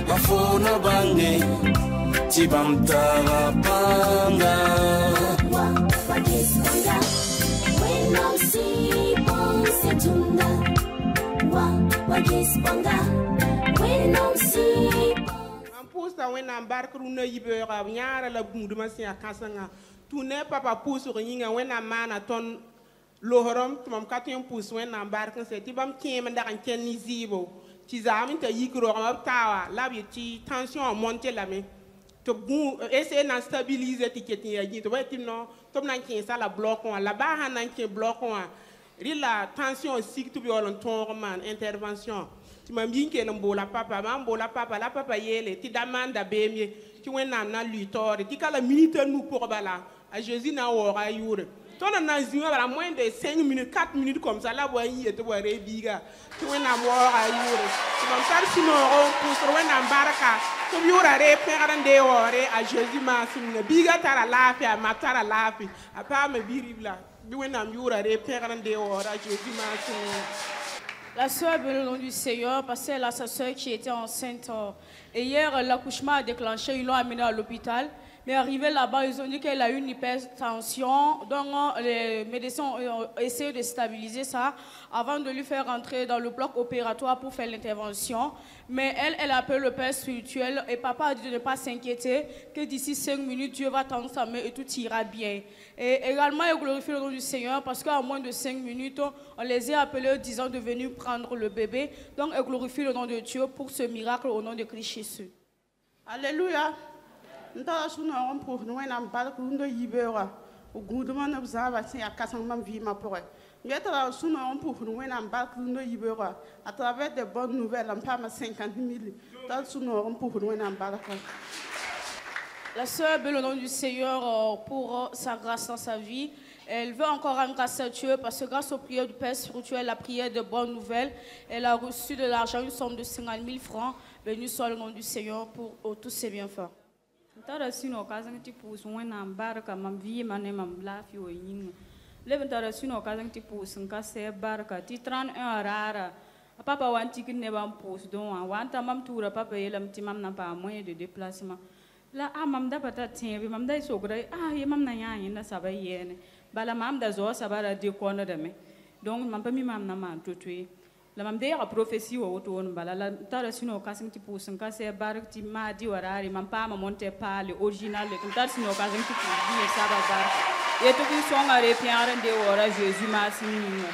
na fona bange tibam tarapanga wakisonga wena usipo setunda wakisonga wena usipo ampusta wena embarque runa yibera nyara la bunduma sia kasanga tune papa pousse ringa wena mana ton lohorom tumam katin pousse wena embarque se tibam kiem ndakan ken ni zibo ti zamin ta yikro ma tawa labi ti tension monter la me to bon essayer na stabiliser ti ketin ya gi to ba ti no to nan kin sala bloc on la ba han nan kin bloc on rila tension sik to bi olon ton man intervention ti mam yinke no mbola papa la papa yele ti damanda bemie ti wena na luitor ti kala minute nous pour bala a Jésus na wora yure ton na zinga bala moins de 5 minutes 4 minutes comme ça la boyi et to wara biga ti wena wora yure ti mam tar sino on pour wena baraka to yura re perande wore a Jésus ma sinna biga tara lafi a matara lafi a pa me biribla bi wena yura re perande wore a Jésus ma sinna. La sœur le nom du Seigneur, parce qu'elle a sa sœur qui était enceinte. Et hier, l'accouchement a déclenché, ils l'ont amenée à l'hôpital. Mais arrivé là-bas, ils ont dit qu'elle a eu une hypertension. Donc, les médecins ont essayé de stabiliser ça avant de lui faire rentrer dans le bloc opératoire pour faire l'intervention. Mais elle a appelé le père spirituel et papa a dit de ne pas s'inquiéter, que d'ici 5 minutes, Dieu va tendre sa main et tout ira bien. Et également, il glorifie le nom du Seigneur parce qu'en moins de 5 minutes, on les a appelés disant de venir prendre le bébé. Donc, il glorifie le nom de Dieu pour ce miracle au nom de Christ Jésus. Alléluia. Nta suna on pour nous en barque ndo yibera o guduma na bzava si akasan mam vi ma pour yeta suna on pour nous en barque ndo yibera à travers de bonnes nouvelles en pas 50 000 ta suna on pour nous en barque. La sœur bénit le nom du Seigneur pour sa grâce dans sa vie. Elle veut encore rendre grâce à Dieu parce que grâce aux prières du Père spirituel, la prière de bonnes nouvelles, elle a reçu de l'argent, une somme de 50 000 francs. Béni soit le nom du Seigneur pour tous ses bienfaits. Tara sino kazang tipu suwena baraka mam vi mane mam lafi o yin leben tara sino kazang tipu sunka se baraka ti 31 rara papa wanti kin ne bam pos don wanta mam tura papa yelam ti mam na pa moyen de déplacement la mam da pata tienbi mam da sogra ye mam na yin na sabai yene bala mam da zo sabara de kono de me donc mam pa mi mam na man tutui la mam de prophétie o to on bala la tara sino kasing ti pusun ka se barak ti ma di warari mam pa ma monte pale original le tara sino kasing ti di saba bar et to ki songa re piare de ora Jésus ma sinino.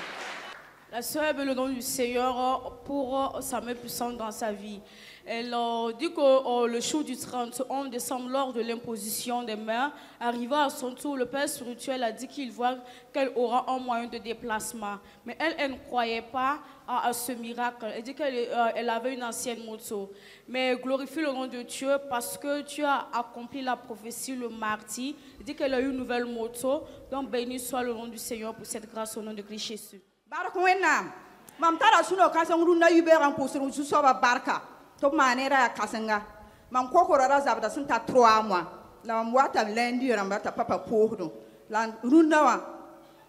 La sœur bénit le nom du Seigneur pour sa main puissante dans sa vie. Elle dit que le jour du 31 décembre, lors de l'imposition des mains, arriva à son tour, le Père spirituel a dit qu'il voit qu'elle aura un moyen de déplacement. Mais elle ne croyait pas à ce miracle. Elle dit qu'elle avait une ancienne moto. Mais glorifie le nom de Dieu parce que Dieu a accompli la prophétie le mardi. Elle dit qu'elle a eu une nouvelle moto. Donc béni soit le nom du Seigneur pour cette grâce au nom de Christ Jésus. Barakwena mam tara suno kasang runa yuberan pusuru susoba barka to manera kasanga mam kokorara zabda sunta 3 mois la mam wata lendi rambata papa pohdo la runa wa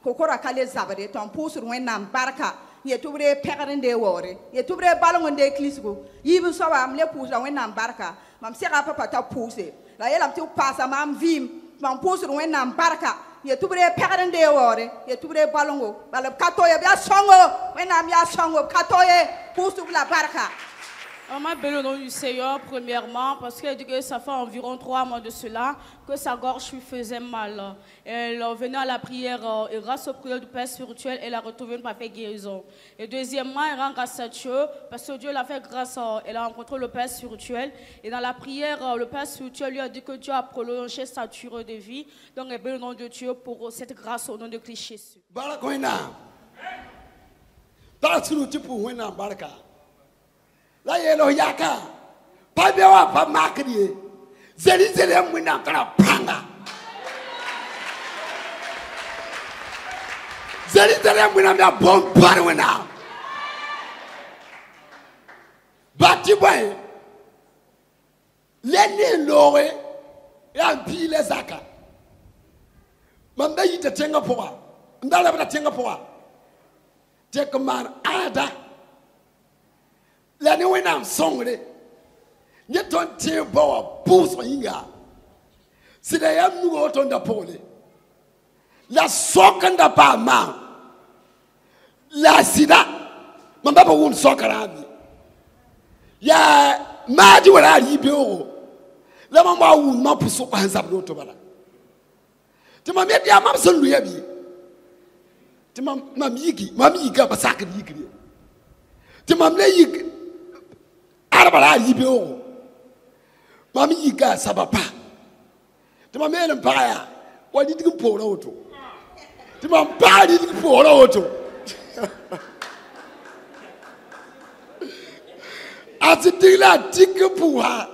kokora kale zabade ton pusuru wena barka ye tubre perande wore ye tubre balonde klisgo yibu soba am le pusa wena barka mam sera papa ta puse la yelam tu pasa mam vim mam pusuru wena barka ye tubre perande wore ye tubre balongo bala katoye bia songo wena bia songo katoye pusu la barka. On m'a béni au nom du Seigneur premièrement parce qu'elle dit que ça fait environ 3 mois de cela que sa gorge lui faisait mal. Elle venait à la prière et grâce aux prières du Père spirituel, elle a retrouvé une parfaite guérison. Et deuxièmement, elle rend grâce à Dieu parce que Dieu l'a fait grâce elle a rencontré le Père spirituel. Et dans la prière, le Père spirituel lui a dit que Dieu a prolongé sa durée de vie. Donc elle bénit au nom de Dieu pour cette grâce au nom de Christ Jésus. La yelo yaka pa bewa pa makri zeli zeli mwina kala panga zeli zeli mwina mya bombar wena bati boy leni lowe ya mpile zaka manda yita tenga poa ndala bata tenga poa tek man ada la ne wenam songre nye ton te bo pouso inga sida yam nugo ton da pole la sokanda pa ma la sida mamba ba won sokarami ya maji wala yibeo la mamba won ma puso kwa zabdo to bala tima me dia mam son luya bi tima mam yiga ba sakri yigri tima me yig arabala yibeo mam yiga sabapa tima me len paya wadi dig pora oto tima pa di dig pora oto atidila dig puha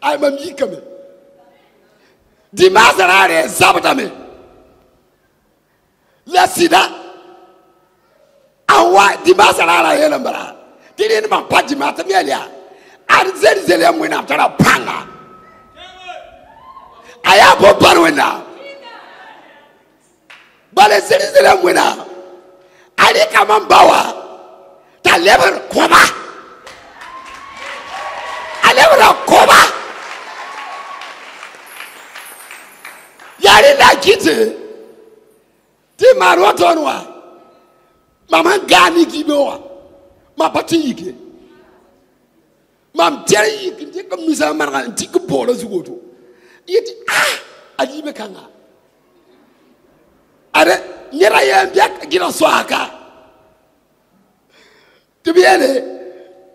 ay mam yikame di mazarare sabata me la sida awa di mazarara yela mbara tiri ni mapaji mata melia arzeli zele mwina tara panga aya bo barwena bale zele mwina ali kama mbawa ta level koma alewra koma yari la kiti ti maro tonwa mama gani gibewa ma pati yike mam tere yike ti ko misa marga ti ko bolo zugoto yiti alibe kanga are nyera yambia gira soaka tibiele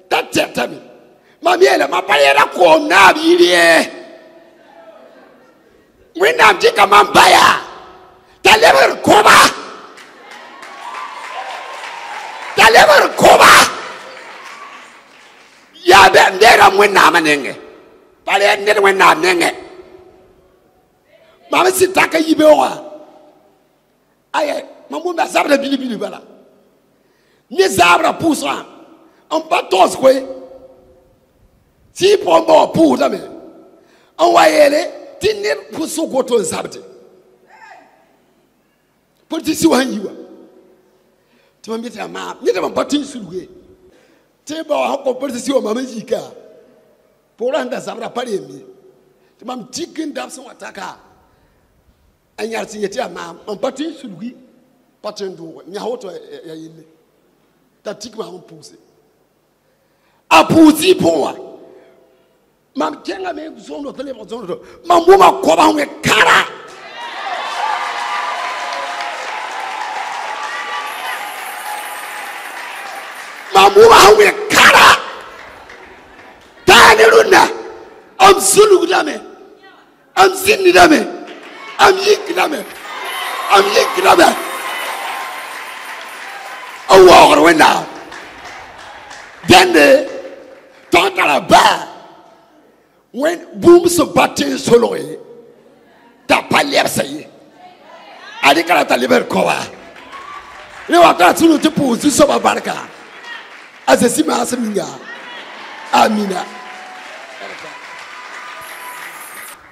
tatetami mamiele mapayera ko na bilie mwina mjika mambaya talever koba ya be ndera mwina manenge pale ndera mwina nenge mama sitaka yibewa aye mamu ba zabra bilibili bala ni zabra pousa on pas tous quoi si pombo pour dame on va yele tinir puso goto zabde politisi wanyiwa tumambita ma nyete mabatin suluge teba hako politisi wa mama jika pora nda zabra pare mi tumam tikin dabso wataka anyarti yete ma mabatin sulugi patin do nya hoto ya yile ta tikma on pousse a pousi poa mam kenga me zono tele zono mamuma koba we kara mamuma we kara tani runa am sulu dame am sinni dame am yikdame awar wena dende totala ba when boom so batting solo ta palier saye ali kala ta liber kowa le wata tunu te pouzi so baraka azesima aseminga amina.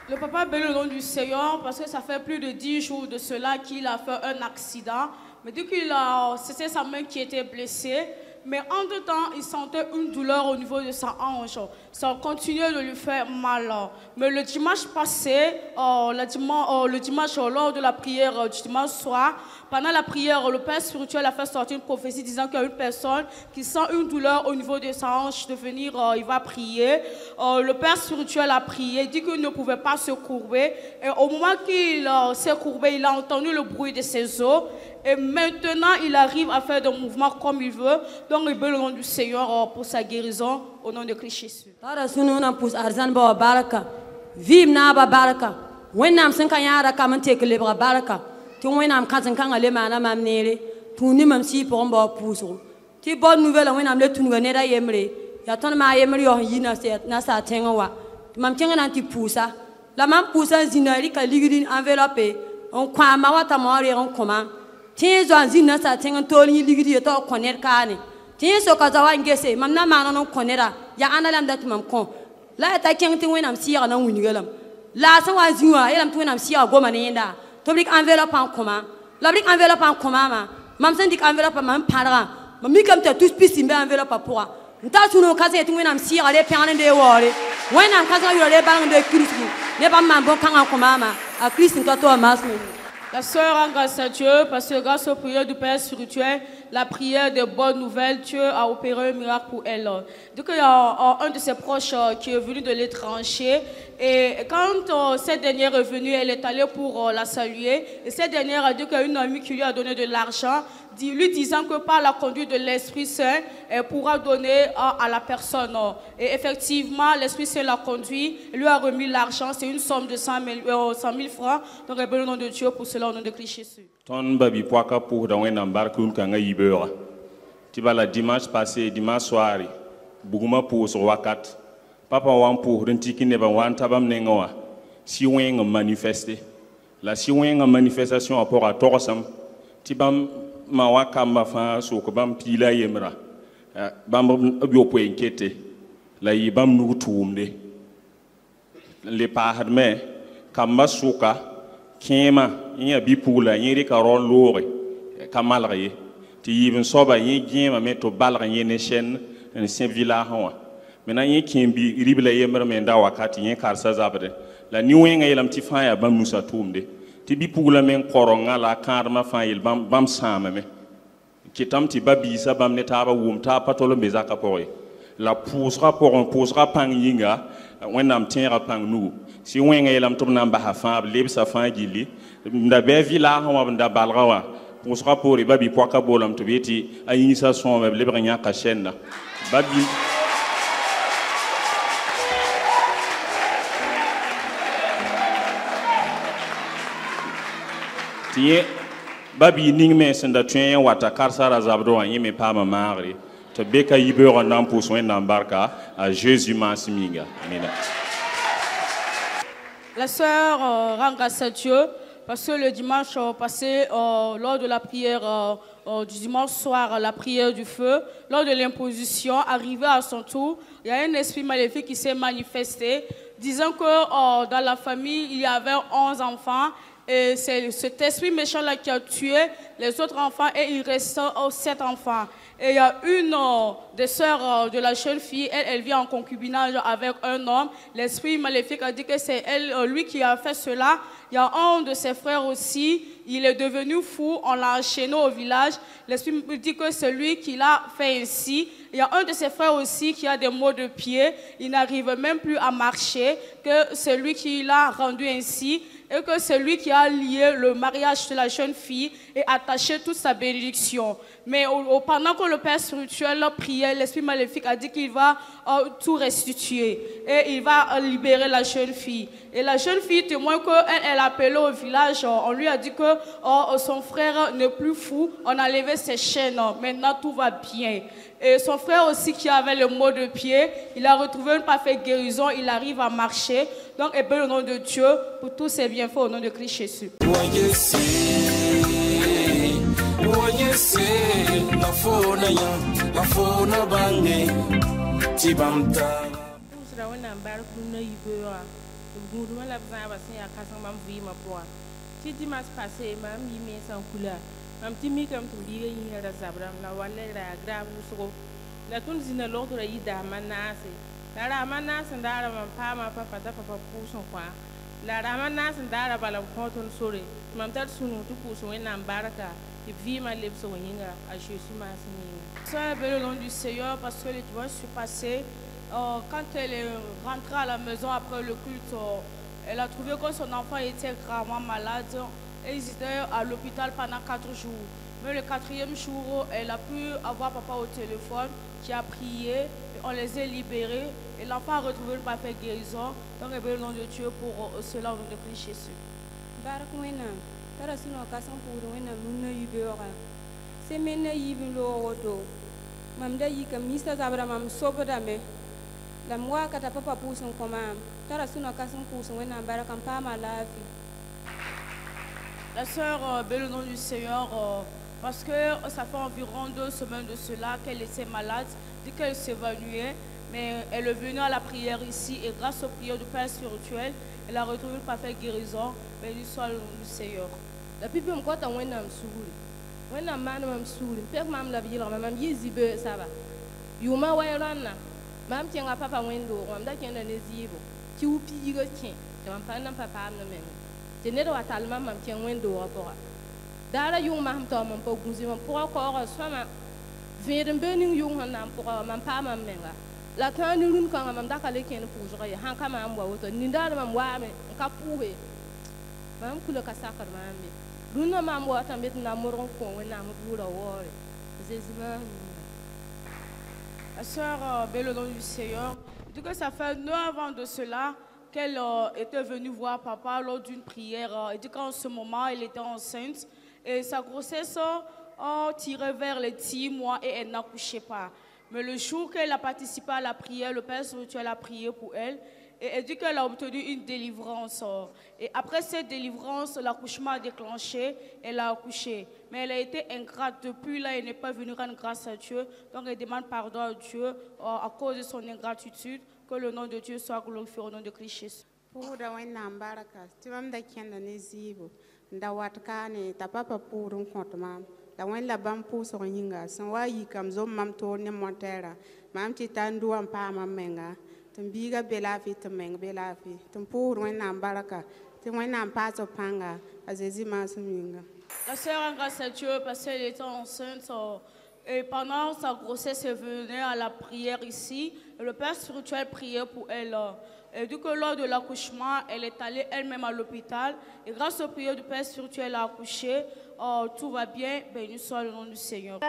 Le papa bénit le nom du Seigneur parce que ça fait plus de 10 jours de cela qu'il a fait un accident. Mais dès qu'il a c'était sa main qui était blessée. Mais entre-temps, il sentait une douleur au niveau de sa hanche. Ça continuait de lui faire mal. Mais le dimanche passé, le dimanche lors de la prière du dimanche soir, pendant la prière, le Père spirituel a fait sortir une prophétie disant qu'il y a une personne qui sent une douleur au niveau de sa hanche, de venir, il va prier. Le Père spirituel a prié, il dit qu'il ne pouvait pas se courber. Et au moment qu'il s'est courbé, il a entendu le bruit de ses os. Et maintenant, il arrive à faire des mouvements comme il veut. Donc, il veut le nom du Seigneur pour sa guérison, au nom de Christ Jésus. Tiens, Zina, ça tient un toni, l'igri, to connaître cane. Tiens, so kazawa ngese, mamna mana connaîtra. Ya analam dat mam kon. La ta tient when am sire na winigalam. La sa wa ziwa, elam to when am sire go manenda. To blik enveloppe en commun. La blik enveloppe en commun. mam sen dik enveloppe mam parra mam mi kam ta tous pisi mbe enveloppe pour nta suno kase tu wenam si ale piane de wore wenam kase yo le bang de Christ ne pas mam bon kanga ko mama a Christ nto to masme. La sœur rend grâce à Dieu parce que grâce aux prières du Père spirituel, la prière de bonnes nouvelles, Dieu a opéré un miracle pour elle. Donc il y a un de ses proches qui est venu de l'étranger et quand cette dernière est venue, elle est allée pour la saluer et cette dernière a dit qu'il y a une amie qui lui a donné de l'argent, lui disant que par la conduite de l'Esprit Saint, elle pourra donner à la personne. Et effectivement, l'Esprit Saint l'a conduit, lui a remis l'argent, c'est une somme de 100 000 francs. Donc, elle le nom de Dieu pour cela, au nom de Christ Jésus. Ton babi poaka pour dans un embarque kanga ibera. Tu vas la dimanche passé, dimanche soir, buguma pour sur wakat. Papa wan pour rentiki ne ba wan tabam nengawa. Si wen manifester. La si wen manifestation rapport à torosam. Tibam ma wakamba fa so ko bam pila yemra. Bam bio po enquête. La yibam nu tuumde. Le pahadme kamba suka kema nya bipula yiri ka ron lore kamalre ti yibin soba yi gima meto balra yene chen en saint villa hawa mena yi kimbi ribla yemra me nda wakati yin karsa zabde la ni wenga yelam ti fa ya bam musa tumde ti bipula men koronga la karma fa yel bam sama me kitam ti babi sa bam ne taba wum ta patolo bezaka poy la posera pang yinga wenam tienra pang nu si wenga yelam tum namba hafa leb sa fa gili nda be villa hawa nda balrawa posera pour babi poaka bolam to beti ayinisa son me lebra nya ka shenna babi tie babi ningme senda tuen wata karsara zabdo yime pa ma mari te beka yibeur en pour soin d'embarca à Jésus Massiminga. Amen. La sœur rend grâce à Dieu parce que le dimanche passé, lors de la prière du dimanche soir, la prière du feu, lors de l'imposition, arrivé à son tour, il y a un esprit maléfique qui s'est manifesté, disant que dans la famille, il y avait 11 enfants. Et c'est cet esprit méchant-là qui a tué les autres enfants et il reste 7 enfants. Et il y a une des sœurs de la jeune fille, elle vit en concubinage avec un homme. L'esprit maléfique a dit que c'est lui qui a fait cela. Il y a un de ses frères aussi, il est devenu fou, on l'a enchaîné au village. L'esprit dit que c'est lui qui l'a fait ainsi. Il y a un de ses frères aussi qui a des maux de pied, il n'arrive même plus à marcher, que c'est lui qui l'a rendu ainsi. Et que c'est lui qui a lié le mariage de la jeune fille et attaché toute sa bénédiction. Mais pendant que le Père spirituel priait, l'esprit maléfique a dit qu'il va tout restituer et il va libérer la jeune fille. Et la jeune fille témoigne qu'elle appelait au village, on lui a dit que son frère n'est plus fou, on a levé ses chaînes, maintenant tout va bien. Et son frère aussi qui avait le mot de pied, il a retrouvé une parfaite guérison, il arrive à marcher. Donc, et bien, au nom de Dieu, pour tous ces bienfaits, au nom de Christ Jésus. Am timi kam to biga yin ra zabram na wala ra gra musugo la tun zina lo to yi da manase la ra manase ndara man pa ma papa da papa puso kwa la ra manase ndara bala konton sore mam tar sunu tu puso en baraka et vie ma lebso yinga à Jésus Massiminga. Sois béni au nom du Seigneur parce que les dimanches sont passés. Quand elle est rentrée à la maison après le culte, elle a trouvé que son enfant était gravement malade. Et ils étaient à l'hôpital pendant 4 jours. Mais le 4e jour, elle a pu avoir papa au téléphone qui a prié. Et on les a libérés. Et l'enfant a retrouvé une parfaite guérison. Donc, il est le nom de Dieu pour cela au nom de Christ Jésus. La sœur bénit le nom du Seigneur parce que ça fait environ 2 semaines de cela qu'elle était malade, dit qu'elle s'évanouait, mais elle est venue à la prière ici et grâce aux prières du Père spirituel, elle a retrouvé une parfaite guérison. Béni soit le nom du Seigneur. La Bible me dit wẽnnaam maana mam suuri pek mam la b yɩlgma mam yɩ zi-beoog saba yʋʋma wa rãnna mam kẽnga papa wẽn-doog mam da kẽnda ne zɩɩbo tɩ wu piiga kẽ tɩ mam pa n pa paam ne meng tɩ ned wa tall mam mam kẽng wẽn-doogã pʋga daara yʋng masm tao mam pa gũsi mam pʋga kaooga sõma vẽed n be ning yʋng sẽn na n pʋga mam paa mam menga la tãag ne rũn kãngã mam daka le kẽnd pʋʋsgã ye sãn ka maam wa woto nindaar mam waame n ka pʋʋse mam kula ka sakr maam be rũnnã mam wa tãn be tɩ na morg n kõ wẽnnaam buurã waoore Jésus maam. La sœur Belle au nom du Seigneur dit que ça fait 9 ans de cela qu'elle était venue voir papa lors d'une prière. Elle dit qu'en ce moment, elle était enceinte et sa grossesse tirait vers les 10 mois et elle n'accouchait pas. Mais le jour qu'elle a participé à la prière, le Père spirituel a prié pour elle et elle dit qu'elle a obtenu une délivrance. Et après cette délivrance, l'accouchement a déclenché, elle a accouché. Mais elle a été ingrate. Depuis là, elle n'est pas venue rendre grâce à Dieu. Donc elle demande pardon à Dieu à cause de son ingratitude. Que le nom de Dieu soit glorifié au nom de Christ Jésus. Pʋʋda wẽnnaam barka tɩ mam da kẽnda ne zɩɩbo n da wat kaane t'a papa pʋʋd n kõt maam la wẽn la bãmb pʋʋsg yĩnga sẽn wa yikame zom mam toor ne monteera maam tɩ ta n dʋwa n paamam menga tɩ n biiga be laafɩ tɩ meng be laafɩ tɩ n pʋʋsd wẽnnaam barka tɩ wẽnnaam paas b pãnga a Jésus maasem yĩnga. La sœur rend grâce à Dieu parce qu'elle était enceinte et pendant sa grossesse, elle venait à la prière ici. Et le Père spirituel priait pour elle. Et du coup, lors de l'accouchement, elle est allée elle-même à l'hôpital. Et grâce aux prières du Père spirituel, elle a accouché. Tout va bien. Béni soit le nom du Seigneur.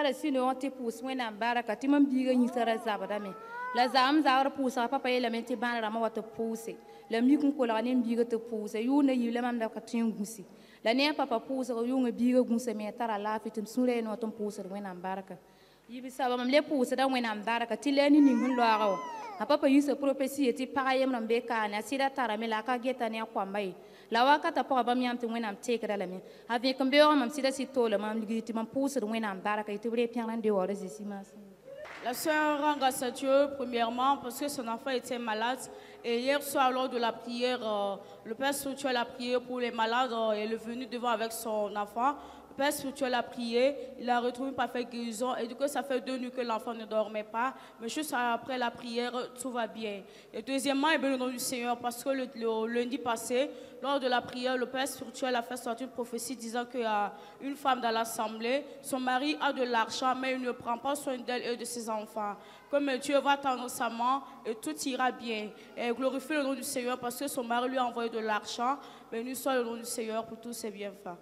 La zam zaar pʋʋsga papa yeelame tɩ bãane rãmbã wa tɩ pʋʋse la mik n kolga ne biiga tɩ pʋʋse yʋʋnda yib la mam da ka tõe n gũsi la ne a papa pʋʋsg yʋnga biiga gũsame a tara laafɩ tɩ m sũurã ye wa tɩ m pʋʋsd wẽnnaam barka yib saba mam le pʋʋsda wẽnnaam barka tɩ la ne ning sẽn loaga wa a papa yĩsa prophesie tɩ pagã yembr n be kaane a sɩda tarame la a ka geta ne a koamba ye la wakata pʋga bãmb yãmb tɩ wẽnnaam teekda lame a vẽk n beoogã mam sɩda sɩd toola mam ligd tɩ mam pʋʋsd wẽnnaam barka tɩ b ree pẽgr n de waoora Jésus maasẽ. La sœur rend grâce à Dieu, premièrement, parce que son enfant était malade. Et hier soir, lors de la prière, le Père spirituel a prié pour les malades. Elle est venue devant avec son enfant. Le Père spirituel a prié. Il a retrouvé une parfaite guérison. Et du coup, ça fait 2 nuits que l'enfant ne dormait pas. Mais juste après la prière, tout va bien. Et deuxièmement, et bien le nom du Seigneur, parce que le lundi passé, lors de la prière, le Père spirituel a fait sortir une prophétie disant qu'il y a une femme dans l'assemblée. Son mari a de l'argent, mais il ne prend pas soin d'elle et de ses enfants. Comme Dieu va tendre sa main et tout ira bien. Et glorifie le nom du Seigneur parce que son mari lui a envoyé de l'argent. Béni soit le nom du Seigneur pour tous ses bienfaits.